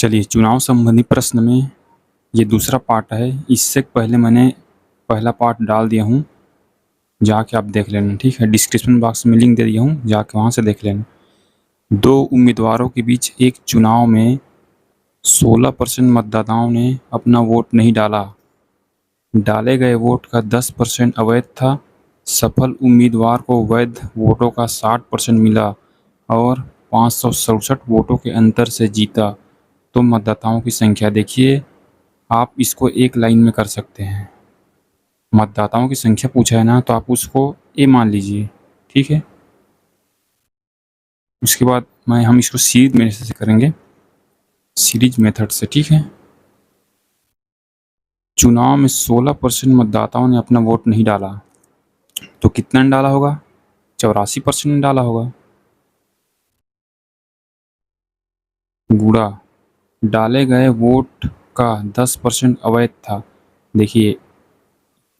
चलिए, चुनाव संबंधी प्रश्न में ये दूसरा पार्ट है। इससे पहले मैंने पहला पार्ट डाल दिया हूँ, जाके आप देख लेना, ठीक है। डिस्क्रिप्शन बॉक्स में लिंक दे दिया हूँ, जाके वहाँ से देख लेना। 2 उम्मीदवारों के बीच एक चुनाव में 16% मतदाताओं ने अपना वोट नहीं डाला। डाले गए वोट का 10% अवैध था। सफल उम्मीदवार को वैध वोटों का 60% मिला और 567 वोटों के अंतर से जीता। तो मतदाताओं की संख्या देखिए, आप इसको एक लाइन में कर सकते हैं। मतदाताओं की संख्या पूछा है ना, तो आप उसको ए मान लीजिए, ठीक है। उसके बाद हम इसको सीरीज मेथड से करेंगे, सीरीज मेथड से, ठीक है। चुनाव में 16% मतदाताओं ने अपना वोट नहीं डाला, तो कितना ने डाला होगा? 84% ने डाला होगा। गुणा डाले गए वोट का 10% अवैध था। देखिए,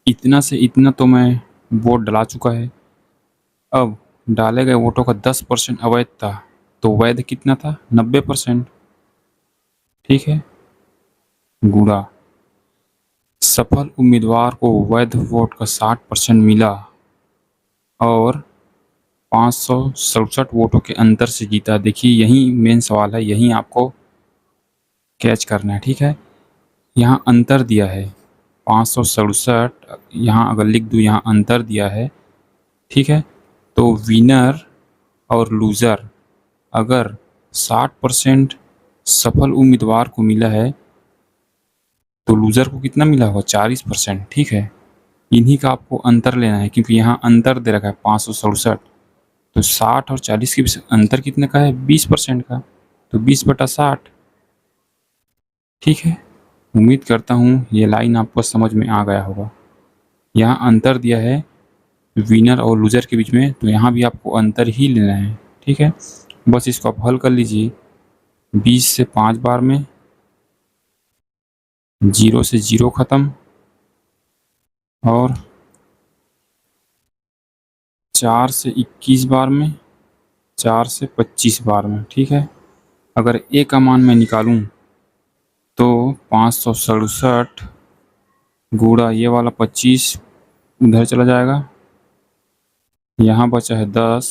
इतना से इतना तो मैं वोट डला चुका है। अब डाले गए वोटों का 10% अवैध था, तो वैध कितना था? 90%, ठीक है। गुणा सफल उम्मीदवार को वैध वोट का 60% मिला और 567 वोटों के अंतर से जीता। देखिए, यही मेन सवाल है, यही आपको कैच करना है, ठीक है। यहाँ अंतर दिया है 567, यहाँ अगर लिख दूँ, यहाँ अंतर दिया है, ठीक है। तो विनर और लूज़र, अगर 60% सफल उम्मीदवार को मिला है, तो लूज़र को कितना मिला होगा? 40%, ठीक है। इन्हीं का आपको अंतर लेना है, क्योंकि यहाँ अंतर दे रखा है 567, तो 60 और 40 के बीच अंतर कितने का है? 20% का, तो 20/60, ठीक है। उम्मीद करता हूँ ये लाइन आपको समझ में आ गया होगा। यहाँ अंतर दिया है विनर और लूज़र के बीच में, तो यहाँ भी आपको अंतर ही लेना है, ठीक है। बस इसको आप हल कर लीजिए। 20 से 5 बार में, 0 से 0 ख़त्म, और 4 से 21 बार में, 4 से 25 बार में, ठीक है। अगर ए का मान मैं निकालूं तो 567 गुणा ये वाला 25 उधर चला जाएगा, यहाँ बचा है 10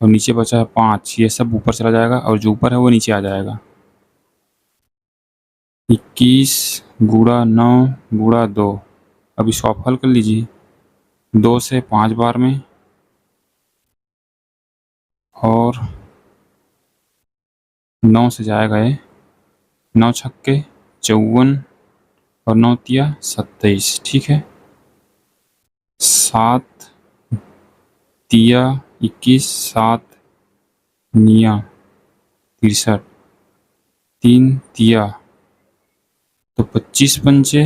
और नीचे बचा है 5, ये सब ऊपर चला जाएगा और जो ऊपर है वो नीचे आ जाएगा। 21 गुणा 9 गुणा 2, अब इसको आप हल कर लीजिए। 2 से 5 बार में, और 9 से जाएगा ये, 9 छक्के 54 और 9 तिया 27, ठीक है। 7 तिया 21, 7 निया 63, 3 तिया, तो 25 पंचे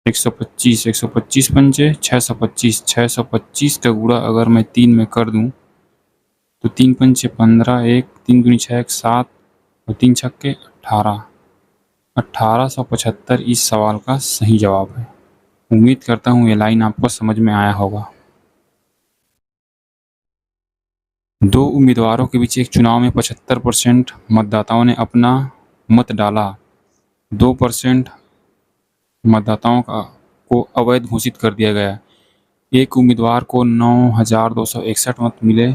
125, 125 पंचे 625, 625 का गुणा अगर मैं 3 में कर दूं तो 3 पंचे 15, 1 3 दूनी 6, 1 7 और 3 छक्के 18, 1875 इस सवाल का सही जवाब है। उम्मीद करता हूँ ये लाइन आपको समझ में आया होगा। 2 उम्मीदवारों के बीच एक चुनाव में 75% मतदाताओं ने अपना मत डाला। 2% मतदाताओं को अवैध घोषित कर दिया गया। एक उम्मीदवार को 9,261 मत मिले,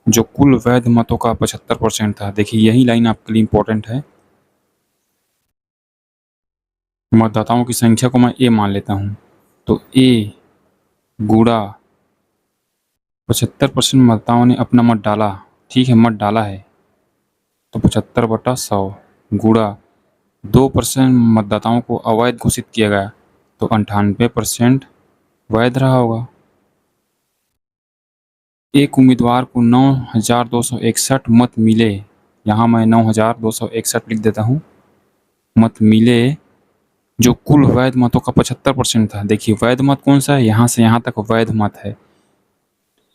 जो कुल वैध मतों का 75% था। देखिए, यही लाइन आपके लिए इम्पोर्टेंट है। मतदाताओं की संख्या को मैं ए मान लेता हूँ, तो ए गुणा 75% मतदाताओं ने अपना मत डाला, ठीक है, मत डाला है, तो 75/100 गुणा 2% मतदाताओं को अवैध घोषित किया गया, तो 98% वैध रहा होगा। एक उम्मीदवार को 9,261 मत मिले, यहाँ मैं 9,261 लिख देता हूँ, मत मिले, जो कुल वैध मतों का 75% था। देखिए, वैध मत कौन सा है? यहाँ से यहाँ तक वैध मत है।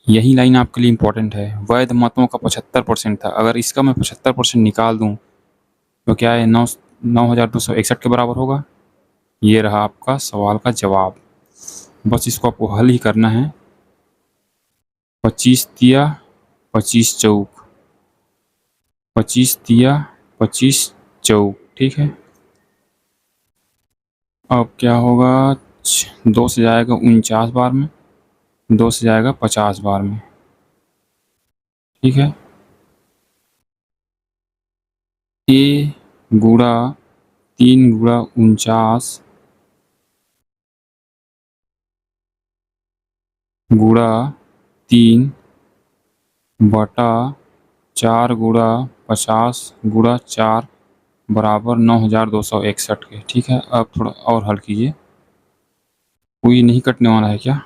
यही लाइन आपके लिए इम्पोर्टेंट है। वैध मतों का 75% था। अगर इसका मैं 75% निकाल दूँ तो क्या है? 9,261 के बराबर होगा। ये रहा आपका सवाल का जवाब। बस इसको आपको हल ही करना है। 25 तिया 25 चौक 25 तिया 25 चौक, ठीक है। अब क्या होगा, 2 से जाएगा 49 बार में, 2 से जाएगा 50 बार में, ठीक है। ए गुणा 3 गुणा 49 गुणा 3 बटा 4 गुणा 50 गुणा 4 बराबर 9261 के, ठीक है। अब थोड़ा और हल कीजिए। कोई नहीं कटने वाला है क्या?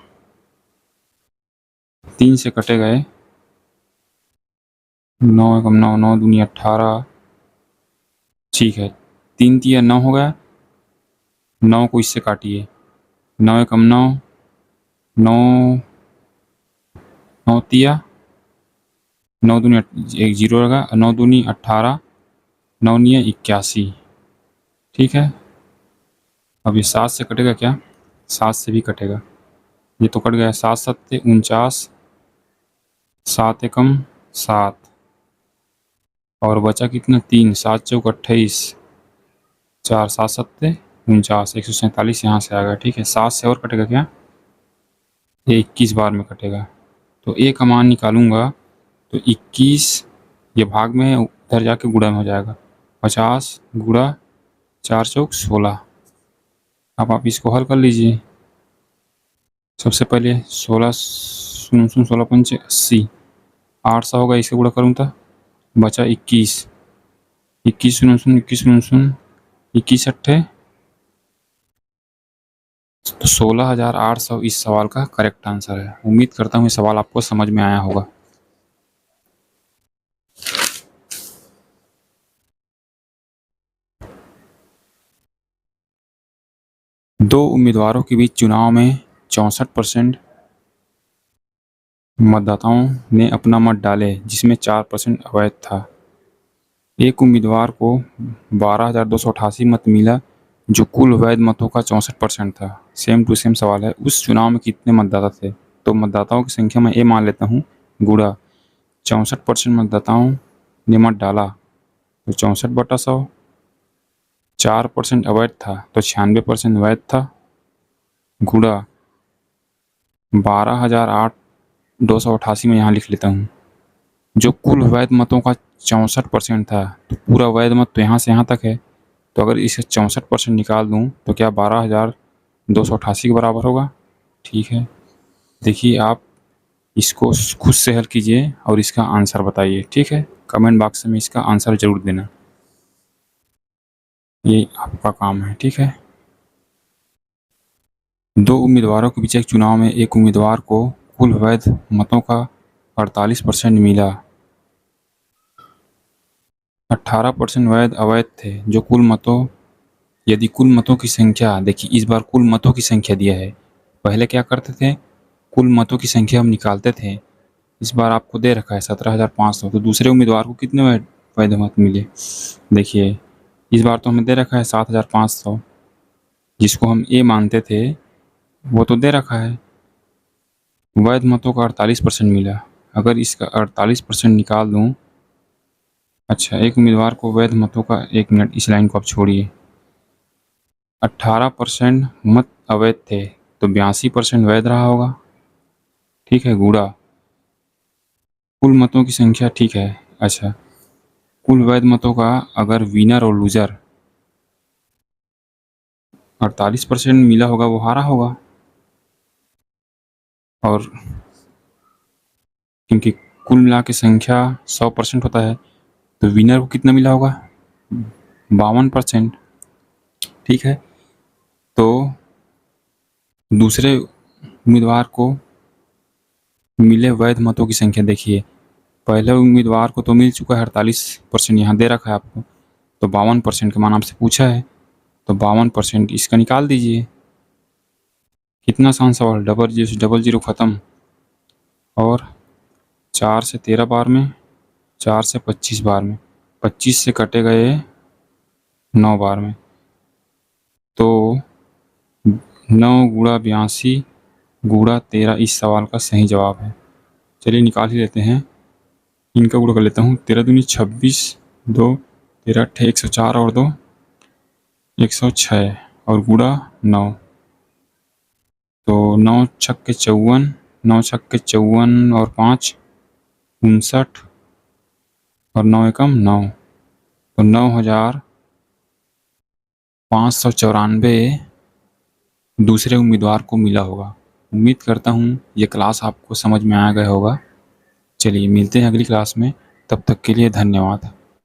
3 से कटे गए, 9 एकम 9, 9 दूनी 18, ठीक है। 3 तिया 9 हो गया, 9 को इससे काटिए, 9 एकम 9, 9 9 तिया 9 दूनी एक जीरो लगा, 9 दूनी 18, 9 निया 81, ठीक है। अब ये 7 से कटेगा क्या? 7 से भी कटेगा, ये तो कट गया। 7 सत्ते 49, 7 एकम 7 और बचा कितना? 3, 7 चौक 28, 4 7 सत्ते 49, 147 यहाँ से आ गया, ठीक है। 7 से और कटेगा क्या? ये 21 बार में कटेगा, तो ए का मान निकालूंगा तो 21 ये भाग में है, उधर जाके गुणा में हो जाएगा। 50 गुणा 4 चौक 16। अब आप इसको हल कर लीजिए। सबसे पहले 16 शून्य शून्य 16 पंचे 80, 800 होगा, इसे गुणा करूँ तो बचा 21, 21 शून्य शून्य 21 शून्य शून्य 21 अट्ठे तो 16,800 इस सवाल का करेक्ट आंसर है। उम्मीद करता हूँ ये सवाल आपको समझ में आया होगा। दो उम्मीदवारों के बीच चुनाव में 64% मतदाताओं ने अपना मत डाले, जिसमें 4% अवैध था। एक उम्मीदवार को 12,288 मत मिला, जो कुल वैध मतों का 64% था। सेम टू सेम सवाल है, उस चुनाव में कितने मतदाता थे? तो मतदाताओं की संख्या मैं ए मान लेता हूँ, गुणा 64% मतदाताओं ने मत डाला तो 64/100, 4% अवैध था तो 96% वैध था, गुणा 12,288 में यहाँ लिख लेता हूँ। जो कुल वैध मतों का 64% था तो पूरा वैध मत तो यहाँ से यहाँ तक है, तो अगर इसे 64% निकाल दूँ तो क्या 12,288 के बराबर होगा? ठीक है, देखिए आप इसको खुद से हल कीजिए और इसका आंसर बताइए, ठीक है। कमेंट बॉक्स में इसका आंसर जरूर देना, ये आपका काम है, ठीक है। दो उम्मीदवारों के बीच एक चुनाव में एक उम्मीदवार को कुल वैध मतों का 48% मिला, 18% वैध अवैध थे। जो कुल मतों यदि कुल मतों की संख्या, देखिए इस बार कुल मतों की संख्या दिया है, पहले क्या करते थे, कुल मतों की संख्या हम निकालते थे। इस बार आपको दे रखा है 17,500, तो दूसरे उम्मीदवार को कितने वैध मत मिले? देखिए इस बार तो हमें दे रखा है 7,500, जिसको हम ए मानते थे वो तो दे रखा है। वैध मतों का 48% मिला, अगर इसका 48% निकाल दूं, अच्छा एक उम्मीदवार को वैध मतों का, 1 मिनट इस लाइन को आप छोड़िए, 18% मत अवैध थे तो 82% वैध रहा होगा, ठीक है। गुणा कुल मतों की संख्या, ठीक है। अच्छा कुल वैध मतों का अगर विनर और लूजर 48% मिला होगा वो हारा होगा, और क्योंकि कुल मिला के संख्या 100% होता है तो विनर को कितना मिला होगा? 52%, ठीक है। तो दूसरे उम्मीदवार को मिले वैध मतों की संख्या देखिए, पहले उम्मीदवार को तो मिल चुका है 48%, यहाँ दे रखा है आपको, तो 52% का मान आपसे पूछा है, तो 52% इसका निकाल दीजिए। कितना आसान सवाल, डबल जीरो ख़त्म, और 4 से 13 बार में, 4 से 25 बार में, 25 से कटे गए 9 बार में, तो 9 गुणा 82 गुणा 13 इस सवाल का सही जवाब है। चलिए निकाल ही लेते हैं, इनका गुणा कर लेता हूँ, 13 दूनी 26 2 13 अट्ठे 104 और 2 106 और गुणा 9। तो 9 छक्के 54, 9 छक्के 54 और 5 59 और 9 एकम 9, तो 9,594 दूसरे उम्मीदवार को मिला होगा। उम्मीद करता हूँ ये क्लास आपको समझ में आ गया होगा। चलिए मिलते हैं अगली क्लास में, तब तक के लिए धन्यवाद।